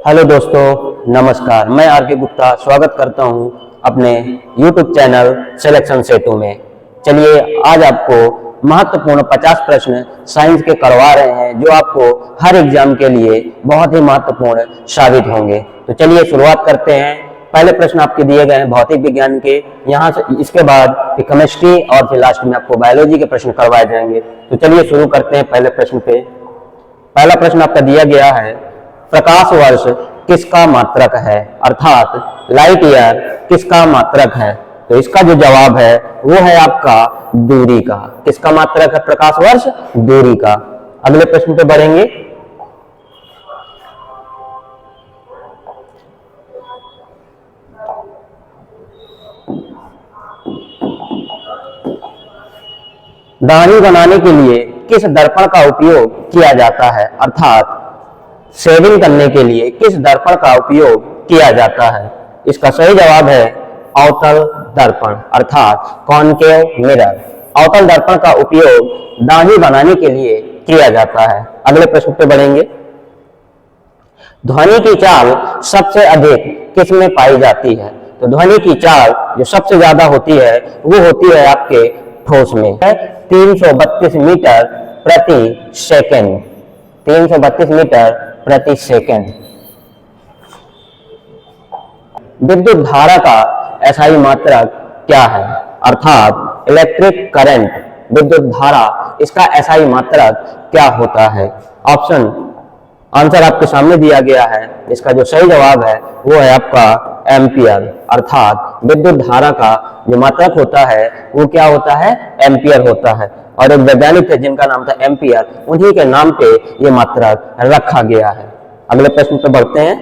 Hello दोस्तों, नमस्कार। मैं आर के गुप्ता स्वागत करता हूं अपने YouTube चैनल सिलेक्शन सेतु में। चलिए आज आपको महत्वपूर्ण 50 प्रश्न साइंस के करवा रहे हैं जो आपको हर एग्जाम के लिए बहुत ही महत्वपूर्ण साबित होंगे। तो चलिए शुरुआत करते हैं। पहले प्रश्न आपके दिए गए हैं भौतिक विज्ञान के, यहाँ से इसके बाद केमिस्ट्री और फिर लास्ट में आपको बायोलॉजी के प्रश्न करवाए जाएंगे। तो चलिए शुरू करते हैं पहले प्रश्न पे। पहला प्रश्न आपका दिया गया है, प्रकाश वर्ष किसका मात्रक है, अर्थात लाइट ईयर किसका मात्रक है। तो इसका जो जवाब है वो है आपका दूरी का। किसका मात्रक है प्रकाश वर्ष? दूरी का। अगले प्रश्न पे बढ़ेंगे। दाढ़ी बनाने के लिए किस दर्पण का उपयोग किया जाता है, अर्थात शेविंग करने के लिए किस दर्पण का उपयोग किया जाता है। इसका सही जवाब है अवतल दर्पण, अर्थात कॉनकेव मिरर। अवतल दर्पण का उपयोग दाढ़ी बनाने के लिए किया जाता है। अगले प्रश्न पे बढ़ेंगे। ध्वनि की चाल सबसे अधिक किस में पाई जाती है। तो ध्वनि की चाल जो सबसे ज्यादा होती है वो होती है आपके ठोस में, 332 मीटर प्रति सेकंड। 332 मीटर प्रति सेकंड। विद्युत धारा का एसआई मात्रक क्या है, अर्थात इलेक्ट्रिक करंट, विद्युत धारा, इसका एसआई मात्रक क्या होता है। ऑप्शन आंसर आपके सामने दिया गया है। इसका जो सही जवाब है वो है आपका एम्पियर, अर्थात विद्युत धारा का जो मात्रक होता है वो क्या होता है, एम्पियर होता है। और एक वैज्ञानिक थे जिनका नाम था एम्पियर, उन्हीं के नाम पे ये मात्रक रखा गया है। अगले प्रश्न पे बढ़ते हैं।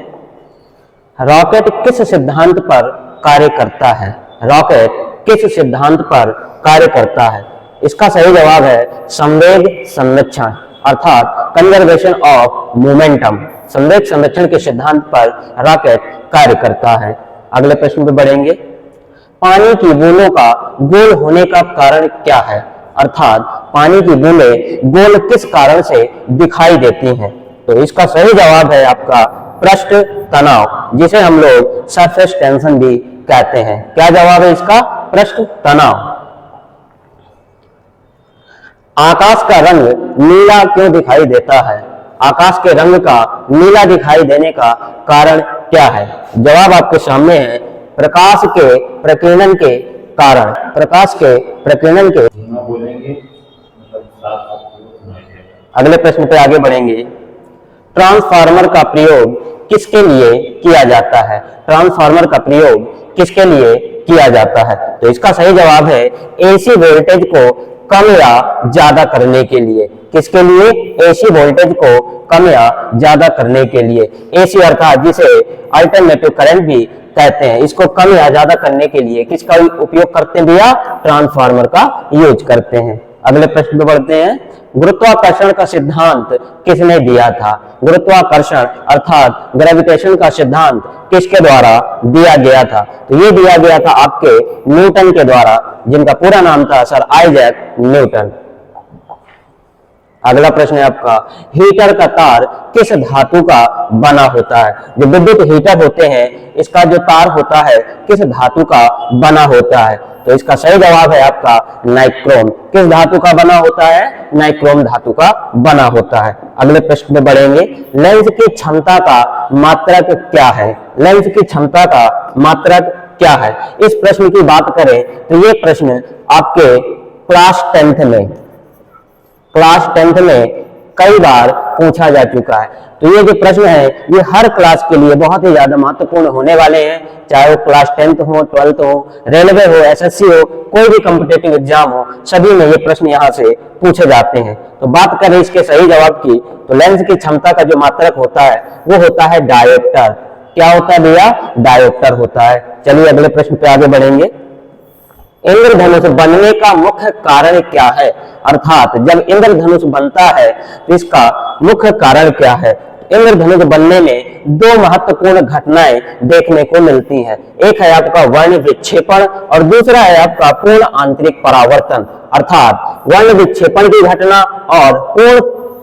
रॉकेट किस सिद्धांत पर कार्य करता है, रॉकेट किस सिद्धांत पर कार्य करता है। इसका सही जवाब है संवेग संरक्षण, अर्थात कंजर्वेशन ऑफ मोमेंटम। संवेग संरक्षण के सिद्धांत पर रॉकेट कार्य करता है। अगले प्रश्न पे बढ़ेंगे। पानी की बूंदों का गोल होने का कारण क्या है, अर्थात पानी की बूंदें गोल किस कारण से दिखाई देती हैं। तो इसका सही जवाब है आपका पृष्ठ तनाव, जिसे हम लोग सरफेस टेंशन भी कहते हैं। क्या जवाब है इसका? पृष्ठ तनाव। आकाश का रंग नीला क्यों दिखाई देता है, आकाश के रंग का नीला दिखाई देने का कारण क्या है। जवाब आपके सामने है प्रकाश के प्रकीर्णन के कारण। प्रकाश के प्रकीर्णन के अगले प्रश्न पे आगे बढ़ेंगे। ट्रांसफार्मर का प्रयोग किसके लिए किया जाता है, ट्रांसफार्मर का प्रयोग किसके लिए किया जाता है। तो इसका सही जवाब है एसी वोल्टेज को कम या ज्यादा करने के लिए। किसके लिए? एसी वोल्टेज को कम या ज्यादा करने के लिए। एसी अर्थात जिसे अल्टरनेटिव करंट भी कहते हैं, इसको कम या ज्यादा करने के लिए किसका उपयोग करते हैं भैया? ट्रांसफार्मर का यूज करते हैं। अगले प्रश्न पे बढ़ते हैं। गुरुत्वाकर्षण का सिद्धांत किसने दिया था, गुरुत्वाकर्षण अर्थात ग्रेविटेशन का सिद्धांत किसके द्वारा दिया गया था। तो ये दिया गया था आपके न्यूटन के द्वारा, जिनका पूरा नाम था सर आइजैक न्यूटन। अगला प्रश्न है आपका, हीटर का तार किस धातु का बना होता है। जो विद्युत हीटर होते हैं इसका जो तार होता है किस धातु का बना होता है। तो इसका सही जवाब है आपका नाइक्रोम। किस धातु का बना होता है? नाइक्रोम धातु का बना होता है। अगले प्रश्न में बढ़ेंगे। लेंस की क्षमता का मात्रक क्या है, लेंस की क्षमता का मात्रक क्या है। इस प्रश्न की बात करें तो ये प्रश्न आपके क्लास 10th में कई बार पूछा जा चुका है। तो ये जो प्रश्न है ये हर क्लास के लिए बहुत ही ज्यादा महत्वपूर्ण होने वाले हैं, चाहे वो क्लास 10th हो, 12th हो, रेलवे हो, एसएससी हो, कोई भी कॉम्पिटिटिव एग्जाम हो, सभी में ये प्रश्न यहाँ से पूछे जाते हैं। तो बात करें इसके सही जवाब की, तो लेंस की क्षमता का जो मात्रक होता है वो होता है डायोप्टर। क्या होता है भैया? डायोप्टर होता है। चलिए अगले प्रश्न पे आगे बढ़ेंगे। इंद्रधनुष बनने का मुख्य कारण क्या है, अर्थात जब इंद्रधनुष बनता है तो इसका मुख्य कारण क्या है। इंद्रधनुष बनने में दो महत्वपूर्ण घटनाएं देखने को मिलती हैं। एक है आपका वर्ण विक्षेपण और दूसरा है आपका पूर्ण आंतरिक परावर्तन, अर्थात वर्ण विक्षेपण की घटना और पूर्ण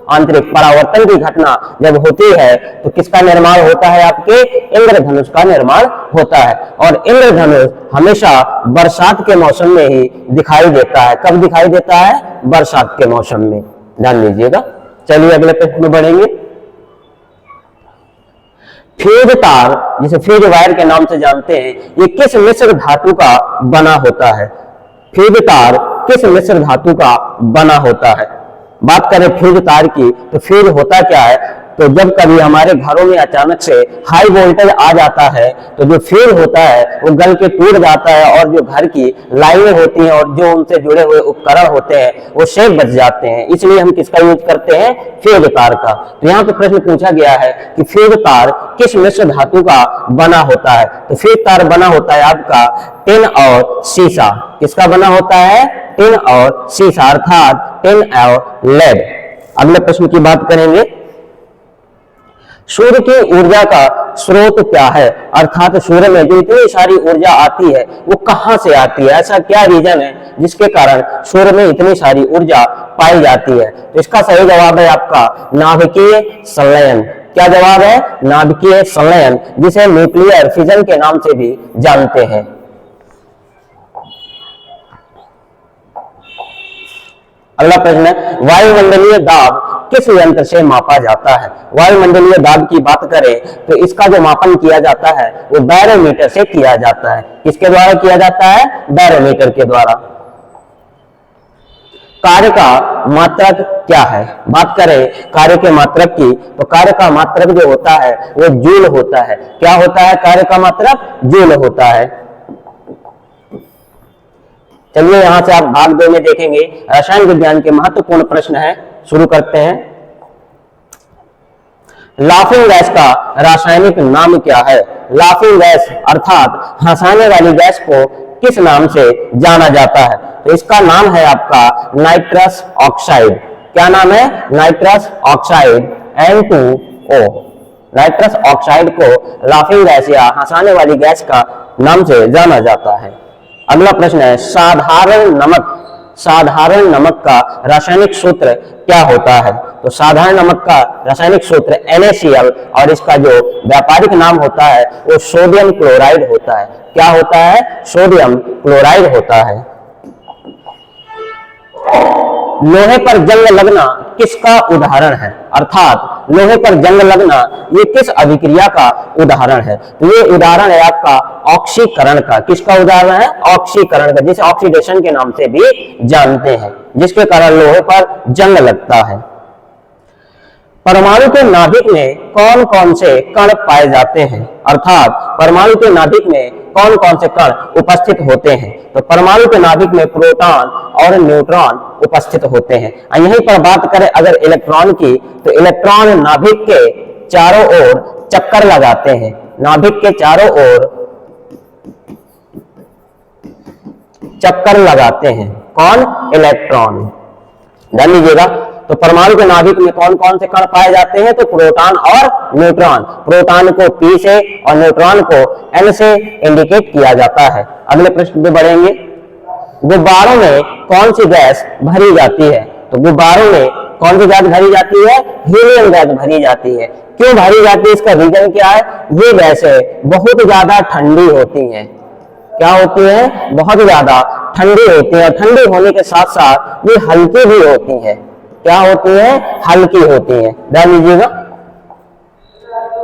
आंतरिक परावर्तन की घटना जब होती है तो किसका निर्माण होता है? आपके इंद्रधनुष का निर्माण होता है। और इंद्रधनुष हमेशा बरसात के मौसम में ही दिखाई देता है। कब दिखाई देता है? बरसात के मौसम में, ध्यान दीजिएगा। चलिए अगले प्रश्न में बढ़ेंगे। फ्यूज तार, जिसे फ्यूज वायर के नाम से जानते हैं, ये किस मिश्र धातु का बना होता है? फ्यूज तार किस मिश्र धातु का बना होता है? बात करें फ्यूज तार की, तो फ्यूज होता क्या है? तो जब कभी हमारे घरों में अचानक से हाई वोल्टेज आ जाता है तो जो फ्यूज होता है वो गल के टूट जाता है और जो घर की लाइनें होती हैं और जो उनसे जुड़े हुए उपकरण होते हैं वो शेप बच जाते हैं। इसलिए हम किसका यूज करते हैं? फ्यूज तार का। तो यहाँ पे प्रश्न पूछा गया है कि फ्यूज तार किस मिश्र धातु का बना होता है? तो फ्यूज तार बना होता है आपका टिन और सीसा। किसका बना होता है? टिन और सीसा, अर्थात टिन और लेड। अगले प्रश्न की बात करेंगे। सूर्य की ऊर्जा का स्रोत क्या है? अर्थात सूर्य में जो इतनी सारी ऊर्जा आती है वो कहां से आती है? ऐसा क्या रीजन है जिसके कारण सूर्य में इतनी सारी ऊर्जा पाई जाती है? तो इसका सही जवाब है आपका नाभिकीय संलयन। क्या जवाब है? नाभिकीय संलयन, जिसे न्यूक्लियर फिजन के नाम से भी जानते हैं। अगला प्रश्न है, वायुमंडलीय दाब किस यंत्र से मापा जाता है? वायुमंडलीय दाब की बात करें तो इसका जो मापन किया जाता है वो बैरोमीटर से किया जाता है। किसके द्वारा किया जाता है? बैरोमीटर के द्वारा। कार्य का मात्रक क्या है? बात करें कार्य के मात्रक की, तो कार्य का मात्रक जो होता है वो जूल होता है। क्या होता है? कार्य का मात्रक जूल होता है। चलिए यहां से आप भाग 2 में देखेंगे रसायन विज्ञान के महत्वपूर्ण प्रश्न है। शुरू करते हैं। लाफिंग गैस का रासायनिक नाम क्या है? लाफिंग गैस अर्थात हंसाने वाली गैस को किस नाम से जाना जाता है? तो इसका नाम है आपका नाइट्रस ऑक्साइड। क्या नाम है? Nitrous oxide, N2O। Nitrous oxide को लाफिंग गैस या हंसाने वाली गैस का नाम से जाना जाता है। अगला प्रश्न है, साधारण नमक का रासायनिक सूत्र क्या होता है? तो साधारण नमक का रासायनिक सूत्र NaCl और इसका जो व्यापारिक नाम होता है वो सोडियम क्लोराइड होता है। क्या होता है? सोडियम क्लोराइड होता है। लोहे पर जंग लगना किसका उदाहरण है? अर्थात लोहे पर जंग लगना ये किस अभिक्रिया का उदाहरण है? तो ये उदाहरण है आपका ऑक्सीकरण का। किसका उदाहरण है? ऑक्सीकरण का, जिसे ऑक्सीडेशन के नाम से भी जानते हैं, जिसके कारण लोहे पर जंग लगता है। परमाणु के नाभिक में कौन कौन से कण पाए जाते हैं? अर्थात परमाणु के नाभिक में कौन कौन से कण उपस्थित होते हैं? तो परमाणु के नाभिक में प्रोटॉन और न्यूट्रॉन उपस्थित होते हैं। यहीं पर बात करें अगर इलेक्ट्रॉन की, तो इलेक्ट्रॉन नाभिक के चारों ओर चक्कर लगाते हैं। नाभिक के चारों ओर चक्कर लगाते हैं। कौन? इलेक्ट्रॉन। ध्यान दीजिएगा। तो परमाणु के नाभिक में कौन कौन से कण पाए जाते हैं? तो प्रोटॉन और न्यूट्रॉन। प्रोटॉन को P से और न्यूट्रॉन को N से इंडिकेट किया जाता है। अगले प्रश्न पे बढ़ेंगे। गुब्बारों में कौन सी गैस भरी जाती है? तो गुब्बारों में कौन सी गैस भरी जाती है? हीलियम गैस भरी जाती है। क्यों भरी जाती है? इसका रीजन क्या है? ये गैसें बहुत ज्यादा ठंडी होती हैं। क्या होती है? बहुत ज्यादा ठंडी होती है। और ठंडी होने के साथ साथ ये हल्की भी होती है। क्या होती है? हल्की होती है। ध्यान दीजिएगा।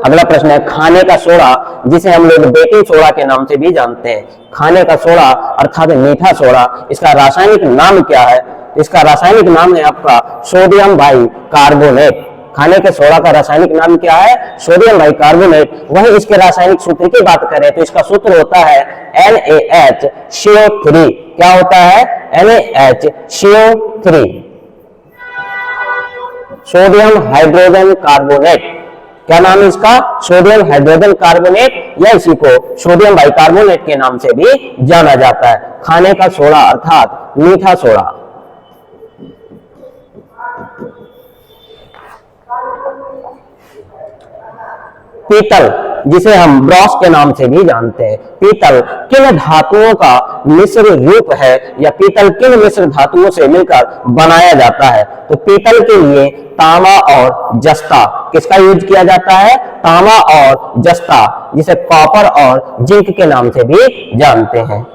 अगला प्रश्न है, खाने का सोडा, जिसे हम लोग बेकिंग सोडा के नाम से भी जानते हैं। खाने का सोडा अर्थात मीठा सोडा, इसका रासायनिक नाम क्या है? इसका रासायनिक नाम है आपका सोडियम बाइकार्बोनेट। खाने के सोडा का रासायनिक नाम क्या है? Sodium bicarbonate. वहीं इसके रासायनिक सूत्र की बात करें तो इसका सूत्र होता है NaHCO3। क्या होता है? NaHCO3, sodium hydrogen carbonate. क्या नाम है इसका? सोडियम हाइड्रोजन कार्बोनेट, या इसी को सोडियम बाइकार्बोनेट के नाम से भी जाना जाता है। खाने का सोडा अर्थात मीठा सोडा। पीतल जिसे हम ब्रॉस के नाम से भी जानते हैं। पीतल किन धातुओं का मिश्र रूप है या पीतल किन मिश्र धातुओं से मिलकर बनाया जाता है? तो पीतल के लिए तांबा और जस्ता किसका यूज किया जाता है? तांबा और जस्ता, जिसे कॉपर और जिंक के नाम से भी जानते हैं।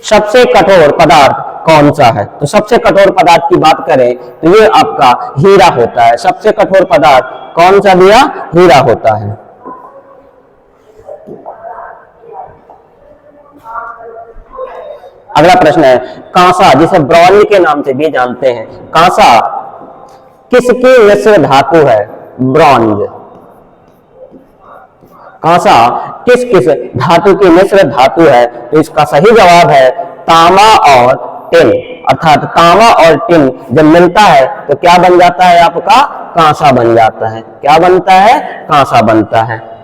सबसे कठोर पदार्थ कौन सा है? तो सबसे कठोर पदार्थ की बात करें तो ये आपका हीरा होता है। सबसे कठोर पदार्थ कौन सा दिया? हीरा होता है। अगला प्रश्न है कांसा, जिसे ब्रॉन्ज के नाम से भी जानते हैं। कांसा किसकी मिश्र धातु है? ब्रॉन्ज। कांसा किस किस धातु की मिश्र धातु है? तो इसका सही जवाब है तांबा और टिन, अर्थात तांबा और टिन जब मिलता है तो क्या बन जाता है? आपका कांसा बन जाता है। क्या बनता है? कांसा बनता है।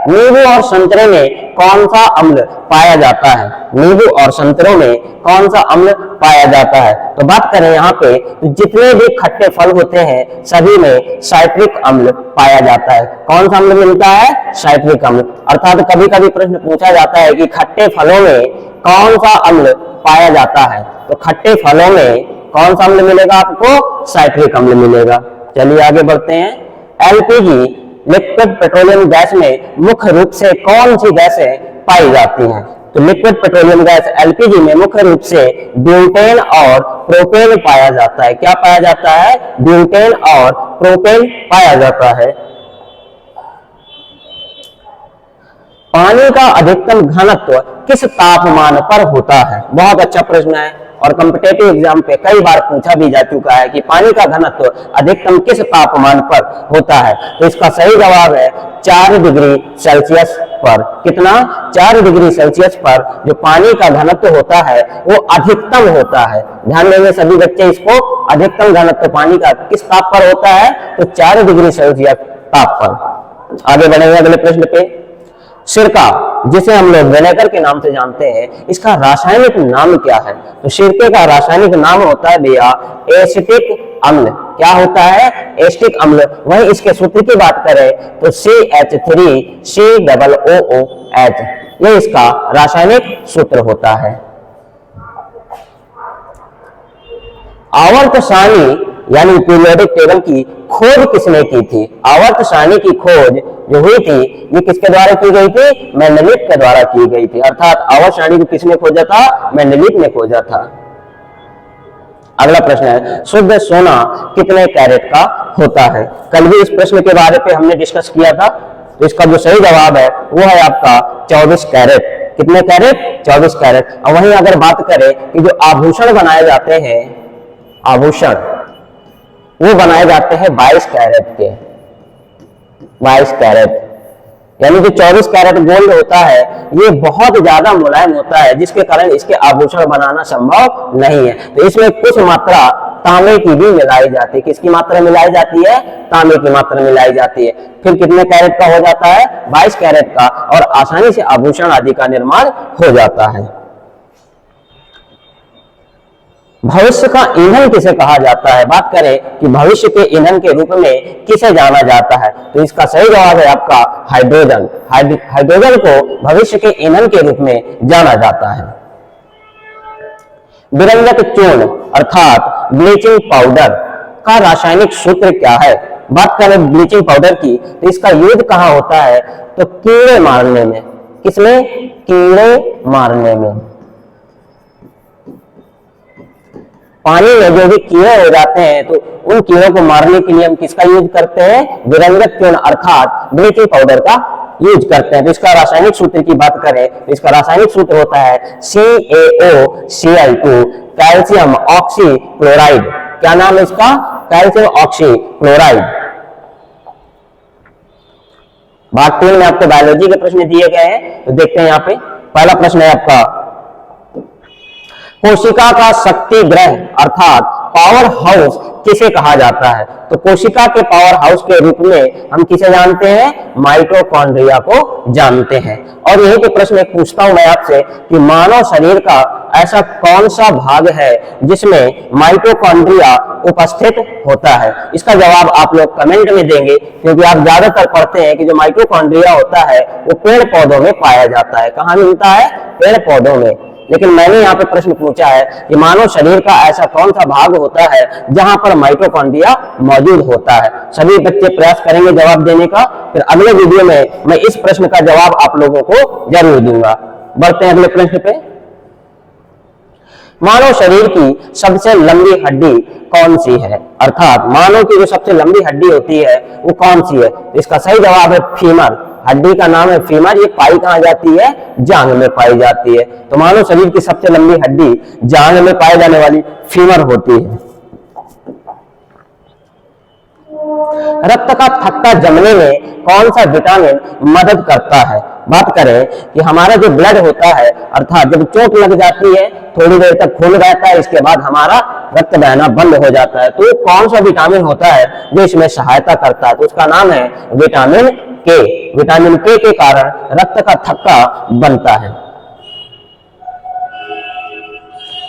नींबू और संतरे में कौन सा अम्ल पाया जाता है? नींबू और संतरों में कौन सा अम्ल पाया जाता है? तो बात करें यहाँ पे तो जितने भी खट्टे फल होते हैं सभी में साइट्रिक अम्ल पाया जाता है। कौन सा अम्ल मिलता है? साइट्रिक अम्ल। अर्थात कभी कभी प्रश्न पूछा जाता है कि खट्टे फलों में कौन सा अम्ल पाया जाता है? तो खट्टे फलों में कौन सा अम्ल मिलेगा आपको? साइट्रिक अम्ल मिलेगा। चलिए आगे बढ़ते हैं। एलपीजी लिक्विड पेट्रोलियम गैस में मुख्य रूप से कौन सी गैसें पाई जाती हैं? तो लिक्विड पेट्रोलियम गैस एलपीजी में मुख्य रूप से ब्यूटेन और प्रोपेन पाया जाता है। क्या पाया जाता है? ब्यूटेन और प्रोपेन पाया जाता है। पानी का अधिकतम घनत्व किस तापमान पर होता है? बहुत अच्छा प्रश्न है और कॉम्पिटिटिव एग्जाम पे कई बार पूछा भी जा चुका है कि पानी का घनत्व अधिकतम किस तापमान पर होता है? तो इसका सही जवाब है 4 डिग्री सेल्सियस पर। कितना? 4 डिग्री सेल्सियस पर जो पानी का घनत्व होता है वो अधिकतम होता है। ध्यान देंगे सभी बच्चे इसको, अधिकतम घनत्व पानी का किस ताप पर होता है? तो 4 डिग्री सेल्सियस ताप पर। आगे बढ़ेंगे अगले प्रश्न पे। सिरका, जिसे हम लोग विनेगर के नाम से जानते हैं, इसका रासायनिक नाम क्या है? तो सिरके का रासायनिक नाम होता है भैया एसिटिक अम्ल। क्या होता है? एसिटिक अम्ल। वहीं इसके सूत्र की बात करें तो CH3COOH, यह इसका रासायनिक सूत्र होता है। आवर्त सारणी यानी पीरियोडिक टेबल की खोज किसने की थी? आवर्त सारणी की खोज जो हुई थी ये किसके द्वारा की गई थी? मेंडलीफ के द्वारा की गई थी। अर्थात आवर्त सारणी को किसने खोजा था? मेंडलीफ ने खोजा था। अगला प्रश्न है शुद्ध सोना कितने कैरेट का होता है? कल भी इस प्रश्न के बारे पे हमने डिस्कस किया था। तो इसका जो सही जवाब है वो है आपका 24 कैरेट। कितने कैरेट? 24 कैरेट। और वहीं अगर बात करें कि जो आभूषण बनाए जाते हैं, आभूषण वो बनाए जाते हैं 22 कैरेट के। 22 कैरेट यानी कि 24 कैरेट गोल्ड होता है ये बहुत ज्यादा मुलायम होता है, जिसके कारण इसके आभूषण बनाना संभव नहीं है। तो इसमें कुछ मात्रा तांबे की भी मिलाई जाती है। किसकी मात्रा मिलाई जाती है? तांबे की मात्रा मिलाई जाती है। फिर कितने कैरेट का हो जाता है? 22 कैरेट का, और आसानी से आभूषण आदि का निर्माण हो जाता है। भविष्य का ईंधन किसे कहा जाता है? बात करें कि भविष्य के ईंधन के रूप में किसे जाना जाता है? तो इसका सही जवाब है आपका हाइड्रोजन। हाइड्रोजन को भविष्य के ईंधन के रूप में जाना जाता है। विरंजक चूर्ण अर्थात ब्लीचिंग पाउडर का रासायनिक सूत्र क्या है? बात करें ब्लीचिंग पाउडर की तो इसका यूज कहाँ होता है? तो कीड़े मारने में। किसमें? कीड़े मारने में। पानी में जो भी कीड़े हो जाते हैं तो उन कीड़ों को मारने के लिए हम किसका यूज करते हैं? विरंजक चूर्ण अर्थात ब्लीचिंग पाउडर का यूज करते हैं। तो इसका रासायनिक सूत्र की बात करें तो इसका रासायनिक सूत्र होता है CaOCl2 कैल्शियम ऑक्सी क्लोराइड। क्या नाम है इसका? Calcium oxy chloride. भाग 3 में आपको बायोलॉजी के प्रश्न दिए गए हैं, तो देखते हैं यहाँ पे। पहला प्रश्न है आपका कोशिका का शक्ति ग्रह अर्थात पावर हाउस किसे कहा जाता है? तो कोशिका के पावर हाउस के रूप में हम किसे जानते हैं? माइटोकॉन्ड्रिया को जानते हैं। और यही पे प्रश्न एक पूछता हूं मैं आपसे कि मानव शरीर का ऐसा कौन सा भाग है जिसमें माइटोकॉन्ड्रिया उपस्थित होता है? इसका जवाब आप लोग कमेंट में देंगे, क्योंकि आप ज्यादातर पढ़ते हैं कि जो माइटोकॉन्ड्रिया होता है वो पेड़ पौधों में पाया जाता है। कहाँ मिलता है? पेड़ पौधों में। लेकिन मैंने यहाँ पे प्रश्न पूछा है कि मानव शरीर का ऐसा कौन सा भाग होता है जहां पर माइटोकॉन्ड्रिया मौजूद होता है? सभी बच्चे प्रयास करेंगे जवाब देने का, फिर अगले वीडियो में मैं इस प्रश्न का जवाब आप लोगों को जरूर दूंगा। बढ़ते हैं अगले प्रश्न पे। मानव शरीर की सबसे लंबी हड्डी कौन सी है? अर्थात मानव की जो सबसे लंबी हड्डी होती है वो कौन सी है? इसका सही जवाब है फीमर। हड्डी का नाम है फीमर। ये पाई कहां जाती है? जांघ में पाई जाती है। तो मानव शरीर की सबसे लंबी हड्डी जांघ में पाई जाने वाली फीमर होती है। रक्त का थक्का जमने में कौन सा विटामिन मदद करता है? बात करें कि हमारा जो ब्लड होता है, अर्थात जब चोट लग जाती है थोड़ी देर तक खून बहता है, इसके बाद हमारा रक्त बहना बंद हो जाता है, तो कौन सा विटामिन होता है जो इसमें सहायता करता है? तो उसका नाम है विटामिन के। विटामिन के कारण रक्त का थक्का बनता है।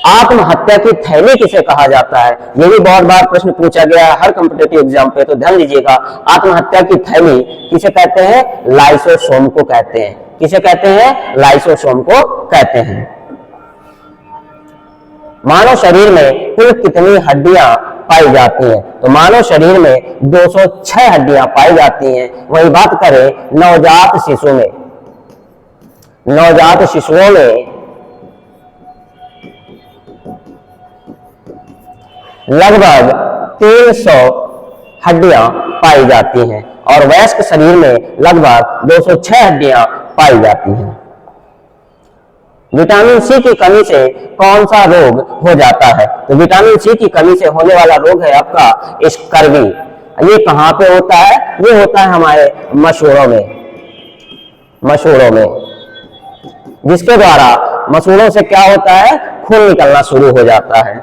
आत्महत्या की थैली किसे कहा जाता है? ये भी बहुत बार प्रश्न पूछा गया है हर कॉम्पिटिटिव एग्जाम पे, तो ध्यान दीजिएगा। आत्महत्या की थैली किसे कहते हैं? लाइसोसोम को कहते हैं। किसे कहते हैं? लाइसोसोम को कहते हैं। मानव शरीर में कुल कितनी हड्डियां पाई जाती हैं? तो मानव शरीर में 206 हड्डियां पाई जाती हैं। वही बात करें नवजात शिशु में, नवजात शिशुओं में लगभग 300 हड्डियां पाई जाती हैं और वयस्क शरीर में लगभग 206 हड्डियां पाई जाती हैं। विटामिन सी की कमी से कौन सा रोग हो जाता है? तो विटामिन सी की कमी से होने वाला रोग है आपका स्कर्वी। ये कहां पे होता है? ये होता है हमारे मसूड़ों में, मसूड़ों में, जिसके द्वारा मसूड़ों से क्या होता है? खून निकलना शुरू हो जाता है।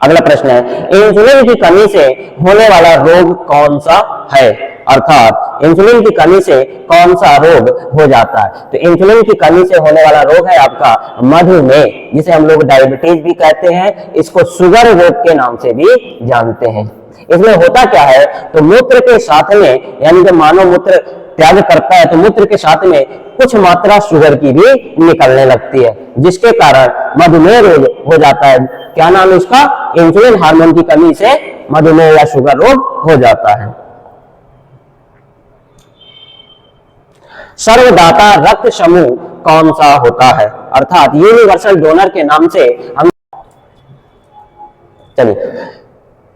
अगला प्रश्न है इंसुलिन की कमी से होने वाला रोग कौन सा है? अर्थात इंसुलिन की कमी से कौन सा रोग हो जाता है? तो इंसुलिन की कमी से होने वाला रोग है आपका मधुमेह, जिसे हम लोग डायबिटीज भी कहते हैं। इसको शुगर रोग के नाम से भी जानते हैं। इसमें होता क्या है? तो मूत्र के साथ में, यानी जब मानव मूत्र त्याग करता है तो मूत्र के साथ में कुछ मात्रा शुगर की भी निकलने लगती है, जिसके कारण मधुमेह रोग हो जाता है। क्या नाम है उसका? इंसुलिन हार्मोन की कमी से मधुमेह या शुगर रोग हो जाता है। सर्वदाता रक्त समूह कौन सा होता है? अर्थात यूनिवर्सल डोनर के नाम से हम, चलिए,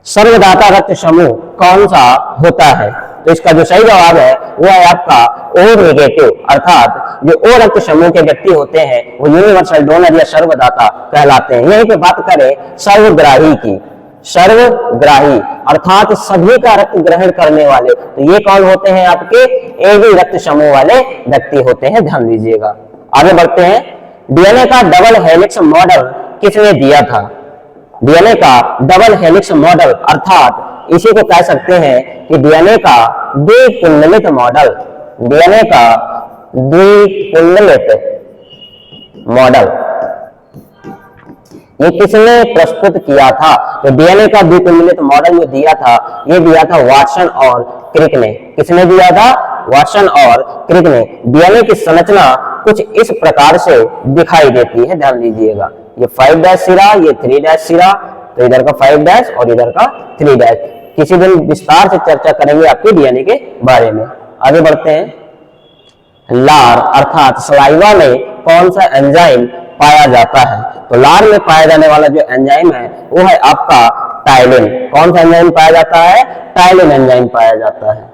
सर्वदाता रक्त समूह कौन सा होता है? तो इसका जो सही जवाब है वो है आपका ओ नेगेटिव। अर्थात जो ओ रक्त समूह के व्यक्ति होते हैं वो यूनिवर्सल डोनर या सर्वदाता कहलाते हैं। यहीं पे बात करें सर्वग्राही की, सर्वग्राही अर्थात सभी का रक्त ग्रहण करने वाले, तो ये कौन होते हैं? आपके ए बी रक्त समूह वाले व्यक्ति होते हैं। ध्यान दीजिएगा। आगे बढ़ते हैं। डीएनए का डबल हेलिक्स मॉडल किसने दिया था? डीएनए का डबल हेलिक्स मॉडल, अर्थात इसी को कह सकते हैं कि डीएनए का द्विकुंडलित मॉडल, डीएनए का द्विकुंडलित मॉडल ये किसने प्रस्तुत किया था? तो डीएनए का द्विकुंडलित मॉडल जो दिया था, ये दिया था वाटसन और क्रिक ने। किसने दिया था? वाटसन और क्रिक ने। डीएनए की संरचना कुछ इस प्रकार से दिखाई देती है। ध्यान दीजिएगा। ये 5' सिरा, ये 3' सिरा, तो इधर का 5' और इधर का 3'। किसी दिन विस्तार से चर्चा करेंगे आपके डीएनए के बारे में। आगे बढ़ते हैं। लार अर्थात सलाइवा में कौन सा एंजाइम पाया जाता है? तो लार में पाया जाने वाला जो एंजाइम है वो है आपका टाइलिन। कौन सा एंजाइम पाया जाता है? टाइलिन एंजाइम पाया जाता है।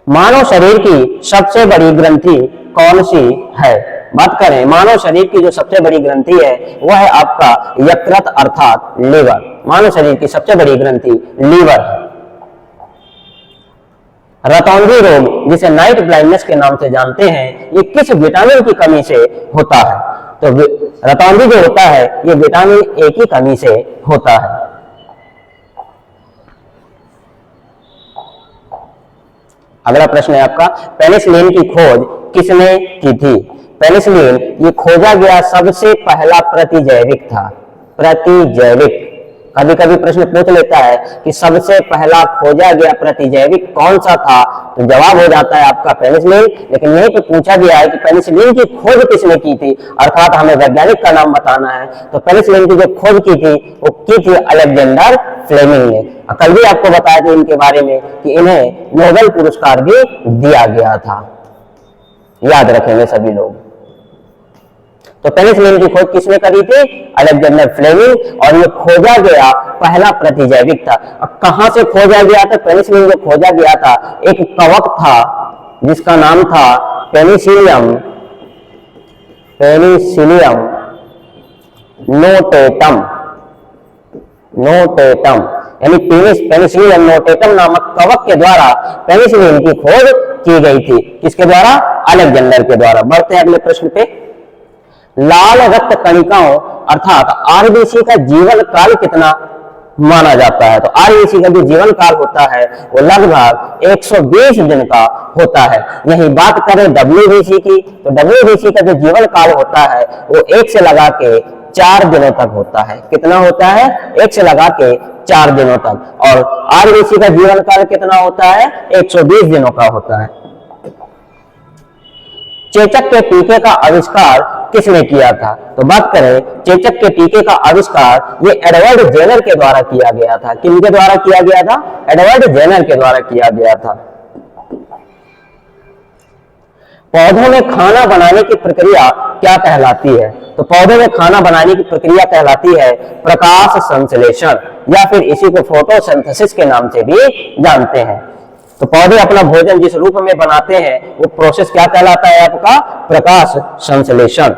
मानव शरीर की सबसे बड़ी ग्रंथि कौन सी है? बात करें मानव शरीर की जो सबसे बड़ी ग्रंथि है वह है आपका यकृत अर्थात लीवर। मानव शरीर की सबसे बड़ी ग्रंथि लीवर है। रतौंधी रोग जिसे नाइट ब्लाइंडनेस के नाम से जानते हैं, ये किस विटामिन की कमी से होता है? तो रतौंधी जो होता है ये विटामिन ए की कमी से होता है। अगला प्रश्न है आपका, पेनिसिलिन की खोज किसने की थी? पेनिसिलिन ये खोजा गया सबसे पहला प्रतिजैविक था। प्रतिजैविक, कभी कभी प्रश्न पूछ लेता है कि सबसे पहला खोजा गया प्रतिजैविक कौन सा था, तो जवाब हो जाता है आपका पेनिसिलिन। लेकिन यहीं पे पूछा गया है कि पेनिसिलिन की खोज किसने की थी, अर्थात हमें वैज्ञानिक का नाम बताना है। तो पेनिसिलिन की जो खोज की थी वो की थी अलेक्जेंडर फ्लेमिंग ने। कल भी आपको बताया था इनके बारे में कि इन्हें नोबेल पुरस्कार भी दिया गया था, याद रखेंगे सभी लोग। तो पेनिसिलिन की खोज किसने करी थी? Alexander Fleming. और ये खोजा गया पहला प्रतिजैविक था। अब कहां से खोजा गया था? पेनिसिलिन जो खोजा गया था एक कवक था जिसका नाम था पेनिसिलियम नोटेटम। यानी पेनिसिलियम नोटेटम नामक कवक के द्वारा पेनिसिलिन की खोज की गई थी। किसके द्वारा? अलेक्जेंडर के द्वारा। बढ़ते हैं अगले प्रश्न पे। लाल रक्त कणिकाओं अर्थात आरबीसी का जीवन काल कितना माना जाता है? तो आरबीसी का जो जीवन काल होता है वो लगभग 120 दिन का होता है। यही बात करें डब्ल्यूबीसी की, तो डब्ल्यूबीसी का जो जीवन काल होता है वो 1 से लगा के 4 दिनों तक होता है। कितना होता है? 1 से लगा के 4 दिनों तक। और आरबीसी का जीवन काल कितना होता है? 120 दिनों का होता है। चेचक के टीके का आविष्कार किसने किया था? तो बात करें चेचक के टीके का आविष्कार ये एडवर्ड जेनर के द्वारा किया गया था। किनके द्वारा किया गया था? एडवर्ड जेनर के द्वारा किया गया था। पौधों में खाना बनाने की प्रक्रिया क्या कहलाती है? तो पौधों में खाना बनाने की प्रक्रिया कहलाती है प्रकाश संश्लेषण, या फिर इसी को फोटोसिंथेसिस के नाम से भी जानते हैं। तो पौधे अपना भोजन जिस रूप में बनाते हैं वो प्रोसेस क्या कहलाता है आपका? प्रकाश संश्लेषण।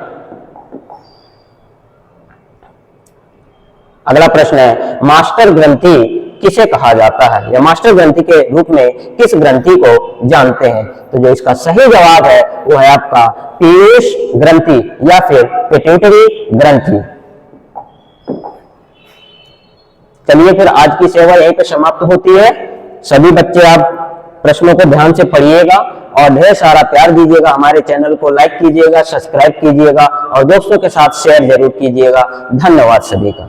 अगला प्रश्न है, मास्टर ग्रंथि किसे कहा जाता है, या मास्टर ग्रंथि के रूप में किस ग्रंथि को जानते हैं? तो जो इसका सही जवाब है वो है आपका पीयूष ग्रंथि या फिर पिट्यूटरी ग्रंथि। चलिए फिर आज की सेवा यहीं पर समाप्त होती है। सभी बच्चे आप प्रश्नों को ध्यान से पढ़िएगा और ढेर सारा प्यार दीजिएगा। हमारे चैनल को लाइक कीजिएगा, सब्सक्राइब कीजिएगा और दोस्तों के साथ शेयर जरूर कीजिएगा। धन्यवाद सभी का।